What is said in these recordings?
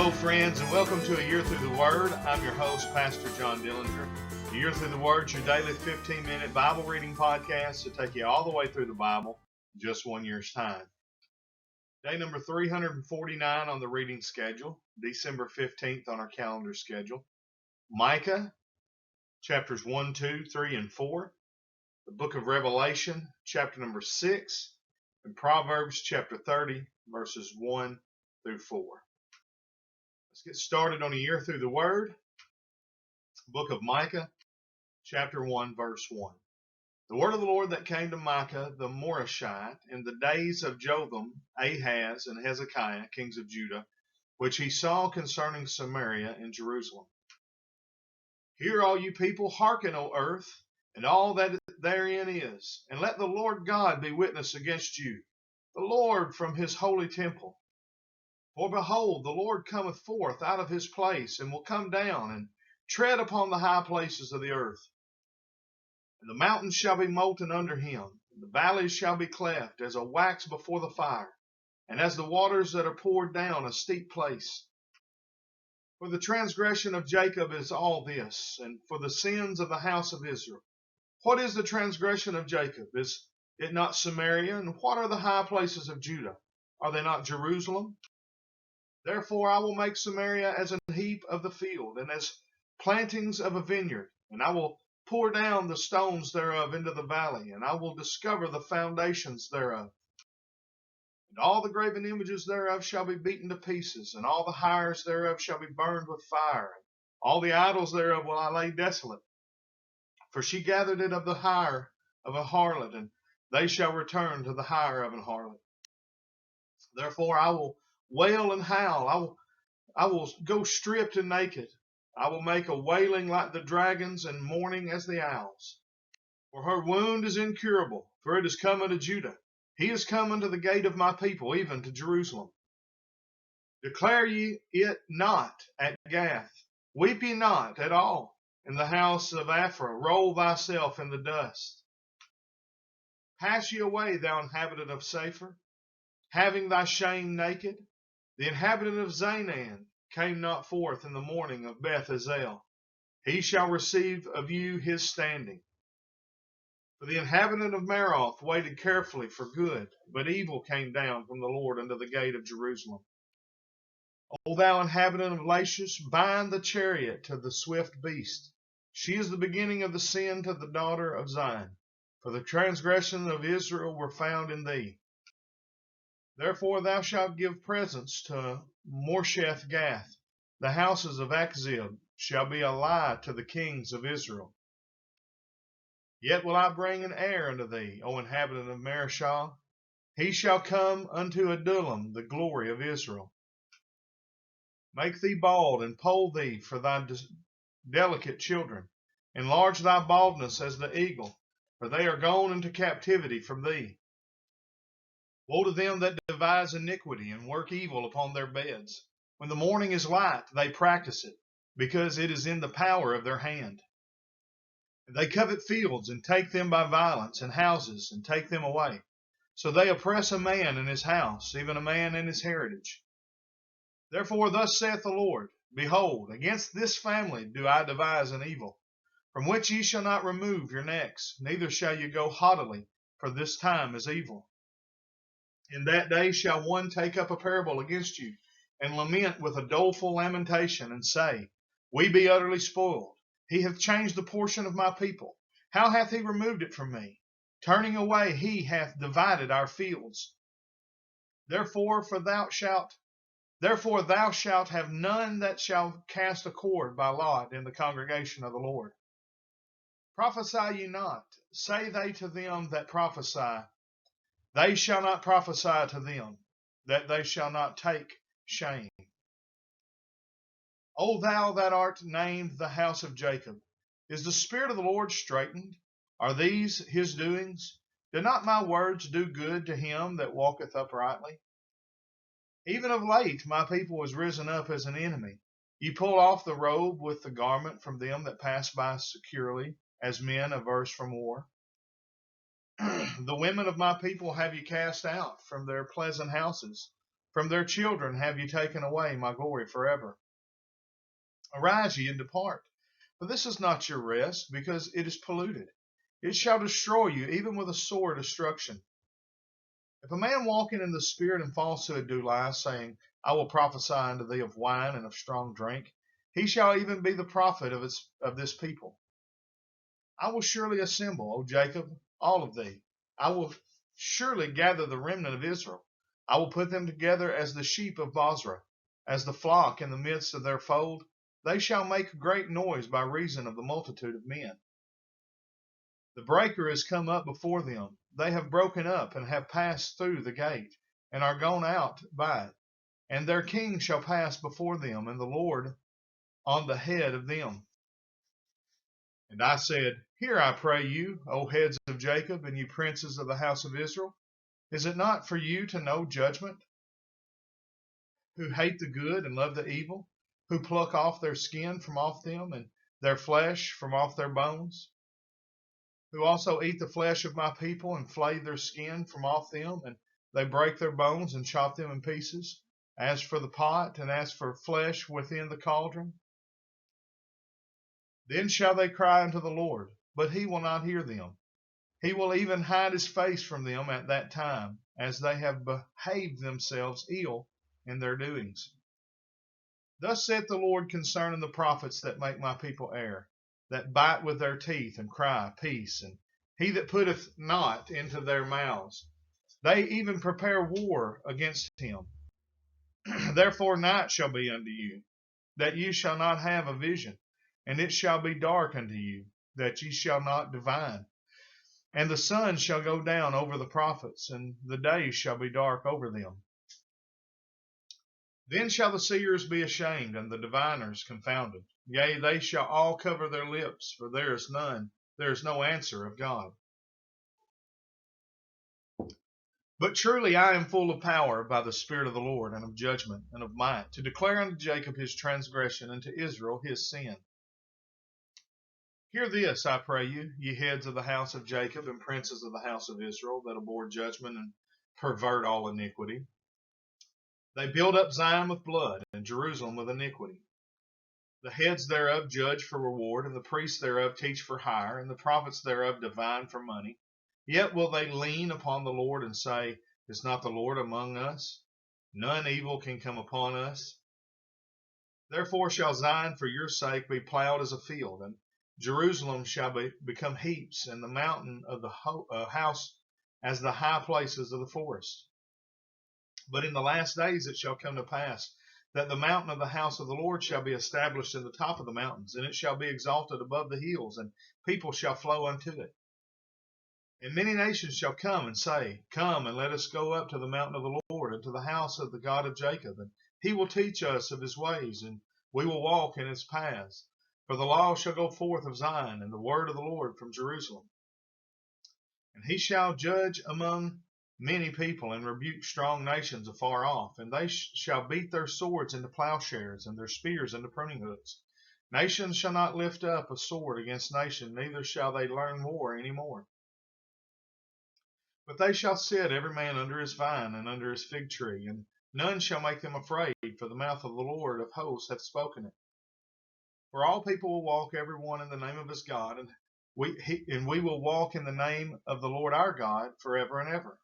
Hello, friends, and welcome to A Year Through the Word. I'm your host, Pastor John Dillinger. A Year Through the Word is your daily 15-minute Bible reading podcast to take you all the way through the Bible in just 1 year's time. Day number 349 on the reading schedule, December 15th on our calendar schedule. Micah, chapters 1, 2, 3, and 4. The book of Revelation, chapter number 6. And Proverbs, chapter 30, verses 1 through 4. Let's get started on A Year Through the Word. Book of Micah, chapter 1, verse 1. The word of the Lord that came to Micah the Morashite in the days of Jotham, Ahaz, and Hezekiah, kings of Judah, which he saw concerning Samaria and Jerusalem. Hear, all you people, hearken, O earth, and all that therein is, and let the Lord God be witness against you, the Lord from his holy temple. For behold, the Lord cometh forth out of his place, and will come down and tread upon the high places of the earth. And the mountains shall be molten under him, and the valleys shall be cleft as a wax before the fire, and as the waters that are poured down a steep place. For the transgression of Jacob is all this, and for the sins of the house of Israel. What is the transgression of Jacob? Is it not Samaria? And what are the high places of Judah? Are they not Jerusalem? Therefore I will make Samaria as an heap of the field, and as plantings of a vineyard, and I will pour down the stones thereof into the valley, and I will discover the foundations thereof. And all the graven images thereof shall be beaten to pieces, and all the hires thereof shall be burned with fire, and all the idols thereof will I lay desolate. For she gathered it of the hire of a harlot, and they shall return to the hire of an harlot. Therefore I will wail and howl. I will go stripped and naked. I will make a wailing like the dragons and mourning as the owls. For her wound is incurable, for it is come unto Judah. He is come unto the gate of my people, even to Jerusalem. Declare ye it not at Gath. Weep ye not at all in the house of Aphrah. Roll thyself in the dust. Pass ye away, thou inhabitant of Saphir, having thy shame naked. The inhabitant of Zaanan came not forth in the morning of Beth Ezel. He shall receive of you his standing. For the inhabitant of Maroth waited carefully for good, but evil came down from the Lord unto the gate of Jerusalem. O thou inhabitant of Lachish, bind the chariot to the swift beast. She is the beginning of the sin to the daughter of Zion. For the transgression of Israel were found in thee. Therefore thou shalt give presents to Morsheth Gath. The houses of Achzib shall be a lie to the kings of Israel. Yet will I bring an heir unto thee, O inhabitant of Mareshah. He shall come unto Adullam, the glory of Israel. Make thee bald, and poll thee for thy delicate children. Enlarge thy baldness as the eagle, for they are gone into captivity from thee. Woe to them that devise iniquity and work evil upon their beds. When the morning is light, they practice it, because it is in the power of their hand. They covet fields and take them by violence, and houses and take them away. So they oppress a man in his house, even a man in his heritage. Therefore thus saith the Lord, Behold, against this family do I devise an evil, from which ye shall not remove your necks, neither shall ye go haughtily, for this time is evil. In that day shall one take up a parable against you, and lament with a doleful lamentation, and say, We be utterly spoiled. He hath changed the portion of my people. How hath he removed it from me? Turning away, he hath divided our fields. Therefore thou shalt have none that shall cast a cord by lot in the congregation of the Lord. Prophesy ye not, say they to them that prophesy. They shall not prophesy to them, that they shall not take shame. O thou that art named the house of Jacob, is the spirit of the Lord straitened? Are these his doings? Do not my words do good to him that walketh uprightly? Even of late my people is risen up as an enemy. Ye pull off the robe with the garment from them that pass by securely, as men averse from war. The women of my people have ye cast out from their pleasant houses. From their children have you taken away my glory forever. Arise ye and depart, for this is not your rest, because it is polluted. It shall destroy you, even with a sore destruction. If a man walking in the Spirit and falsehood do lie, saying, I will prophesy unto thee of wine and of strong drink, he shall even be the prophet of this people. I will surely assemble, O Jacob, all of thee. I will surely gather the remnant of Israel. I will put them together as the sheep of Bozrah, as the flock in the midst of their fold. They shall make a great noise by reason of the multitude of men. The breaker is come up before them. They have broken up and have passed through the gate, and are gone out by it. And their king shall pass before them, and the Lord on the head of them. And I said, Hear, I pray you, O heads of Jacob, and you princes of the house of Israel. Is it not for you to know judgment, who hate the good and love the evil, who pluck off their skin from off them, and their flesh from off their bones, who also eat the flesh of my people, and flay their skin from off them, and they break their bones and chop them in pieces, as for the pot, and as for flesh within the cauldron? Then shall they cry unto the Lord, but he will not hear them. He will even hide his face from them at that time, as they have behaved themselves ill in their doings. Thus saith the Lord concerning the prophets that make my people err, that bite with their teeth and cry, Peace, and he that putteth not into their mouths. They even prepare war against him. Therefore night shall be unto you, that ye shall not have a vision, and it shall be dark unto you, that ye shall not divine. And the sun shall go down over the prophets, and the day shall be dark over them. Then shall the seers be ashamed, and the diviners confounded. Yea, they shall all cover their lips, for there is no answer of God. But truly I am full of power by the Spirit of the Lord, and of judgment, and of might, to declare unto Jacob his transgression, and to Israel his sin. Hear this, I pray you, ye heads of the house of Jacob, and princes of the house of Israel, that abhor judgment and pervert all iniquity. They build up Zion with blood, and Jerusalem with iniquity. The heads thereof judge for reward, and the priests thereof teach for hire, and the prophets thereof divine for money. Yet will they lean upon the Lord and say, Is not the Lord among us? None evil can come upon us. Therefore shall Zion for your sake be plowed as a field, and Jerusalem shall become heaps, and the mountain of the house as the high places of the forest. But in the last days it shall come to pass that the mountain of the house of the Lord shall be established in the top of the mountains, and it shall be exalted above the hills, and people shall flow unto it. And many nations shall come and say, Come, and let us go up to the mountain of the Lord, and to the house of the God of Jacob, and he will teach us of his ways, and we will walk in his paths. For the law shall go forth of Zion, and the word of the Lord from Jerusalem. And he shall judge among many people, and rebuke strong nations afar off. And they shall beat their swords into plowshares, and their spears into pruning hooks. Nation shall not lift up a sword against nation, neither shall they learn war any more. But they shall sit every man under his vine and under his fig tree, and none shall make them afraid, for the mouth of the Lord of hosts hath spoken it. For all people will walk every one in the name of his God, and we will walk in the name of the Lord our God forever and ever.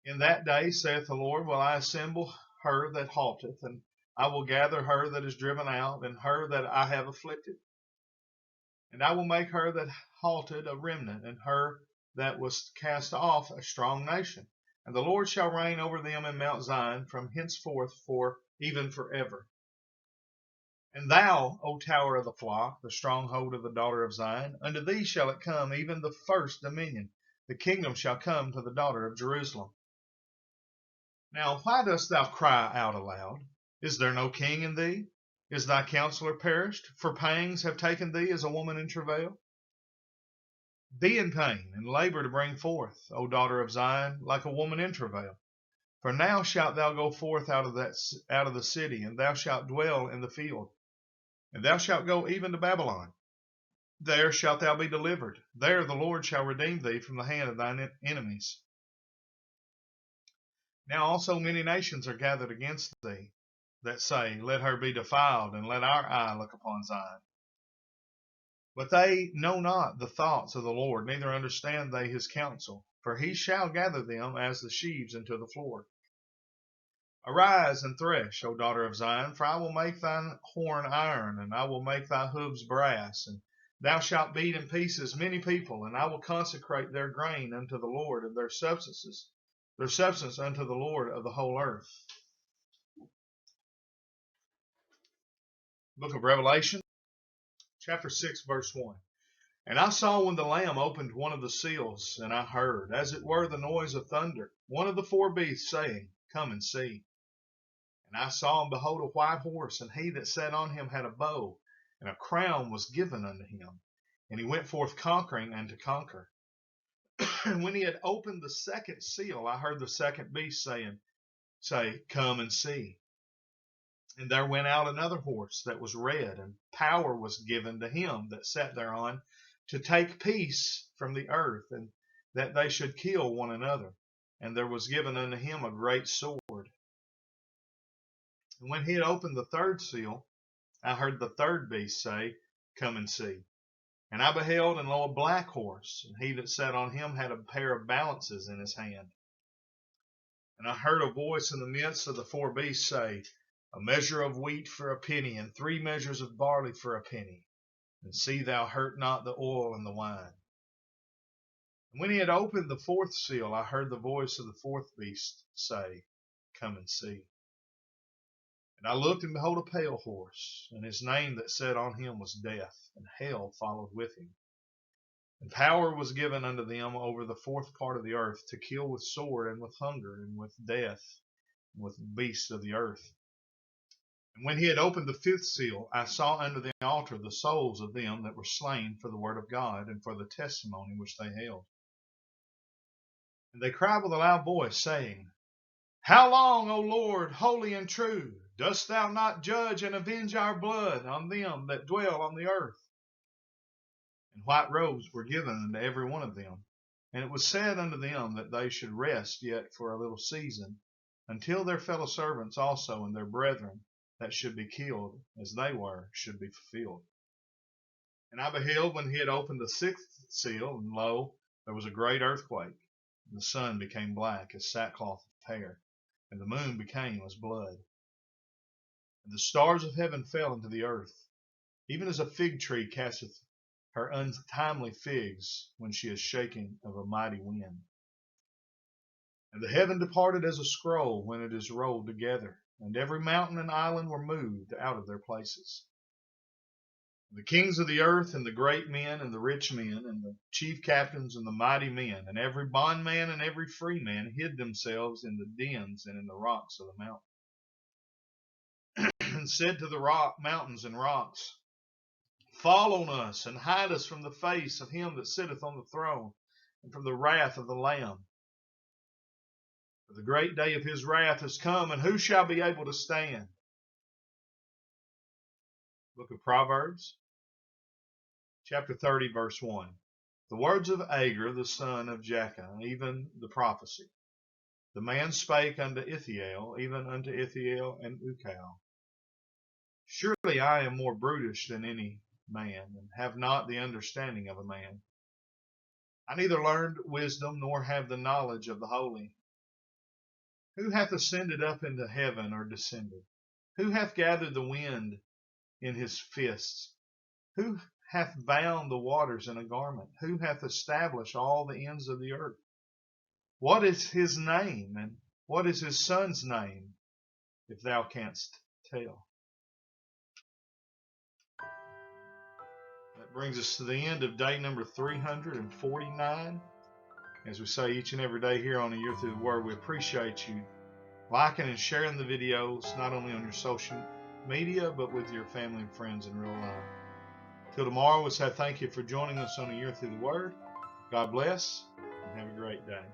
In that day, saith the Lord, will I assemble her that halteth, and I will gather her that is driven out, and her that I have afflicted. And I will make her that halted a remnant, and her that was cast off a strong nation. And the Lord shall reign over them in Mount Zion from henceforth for even forever. And thou, O tower of the flock, the stronghold of the daughter of Zion, unto thee shall it come, even the first dominion. The kingdom shall come to the daughter of Jerusalem. Now why dost thou cry out aloud? Is there no king in thee? Is thy counselor perished? For pangs have taken thee as a woman in travail. Be in pain, and labor to bring forth, O daughter of Zion, like a woman in travail. For now shalt thou go forth out of the city, and thou shalt dwell in the field. And thou shalt go even to Babylon. There shalt thou be delivered. There the Lord shall redeem thee from the hand of thine enemies. Now also many nations are gathered against thee, that say, Let her be defiled, and let our eye look upon Zion. But they know not the thoughts of the Lord, neither understand they his counsel. For he shall gather them as the sheaves into the floor. Arise and thresh, O daughter of Zion, for I will make thine horn iron, and I will make thy hooves brass, and thou shalt beat in pieces many people, and I will consecrate their grain unto the Lord, and their substance unto the Lord of the whole earth. Book of Revelation, chapter 6, verse 1. And I saw when the Lamb opened one of the seals, and I heard, as it were the noise of thunder, one of the four beasts saying, Come and see. And I saw and behold a white horse, and he that sat on him had a bow, and a crown was given unto him. And he went forth conquering and to conquer. And when he had opened the second seal, I heard the second beast say, Come and see. And there went out another horse that was red, and power was given to him that sat thereon to take peace from the earth, and that they should kill one another. And there was given unto him a great sword. And when he had opened the third seal, I heard the third beast say, Come and see. And I beheld, and lo, a black horse, and he that sat on him had a pair of balances in his hand. And I heard a voice in the midst of the four beasts say, A measure of wheat for a penny, and 3 measures of barley for a penny. And see thou hurt not the oil and the wine. And when he had opened the fourth seal, I heard the voice of the fourth beast say, Come and see. And I looked, and behold, a pale horse, and his name that sat on him was Death, and hell followed with him. And power was given unto them over the fourth part of the earth, to kill with sword, and with hunger, and with death, and with beasts of the earth. And when he had opened the fifth seal, I saw under the altar the souls of them that were slain for the word of God, and for the testimony which they held. And they cried with a loud voice, saying, How long, O Lord, holy and true, dost thou not judge and avenge our blood on them that dwell on the earth? And white robes were given unto every one of them. And it was said unto them that they should rest yet for a little season, until their fellow servants also and their brethren that should be killed, as they were, should be fulfilled. And I beheld when he had opened the sixth seal, and lo, there was a great earthquake. And the sun became black as sackcloth of hair, and the moon became as blood. And the stars of heaven fell into the earth, even as a fig tree casteth her untimely figs when she is shaken of a mighty wind. And the heaven departed as a scroll when it is rolled together, and every mountain and island were moved out of their places. The kings of the earth, and the great men, and the rich men, and the chief captains, and the mighty men, and every bondman and every free man hid themselves in the dens and in the rocks of the mountain, and said to the mountains and rocks, Fall on us, and hide us from the face of him that sitteth on the throne, and from the wrath of the Lamb. For the great day of his wrath is come, and who shall be able to stand? Book of Proverbs, chapter 30, verse 1. The words of Agur, the son of Jakeh, even the prophecy. The man spake unto Ithiel, even unto Ithiel and Ukal. Surely I am more brutish than any man, and have not the understanding of a man. I neither learned wisdom, nor have the knowledge of the holy. Who hath ascended up into heaven, or descended? Who hath gathered the wind in his fists? Who hath bound the waters in a garment? Who hath established all the ends of the earth? What is his name, and what is his son's name, if thou canst tell? That brings us to the end of day number 349. As we say each and every day here on A Year Through the Word, we appreciate you liking and sharing the videos, not only on your social media, but with your family and friends in real life. Till tomorrow, we'll say thank you for joining us on A Year Through the Word. God bless, and have a great day.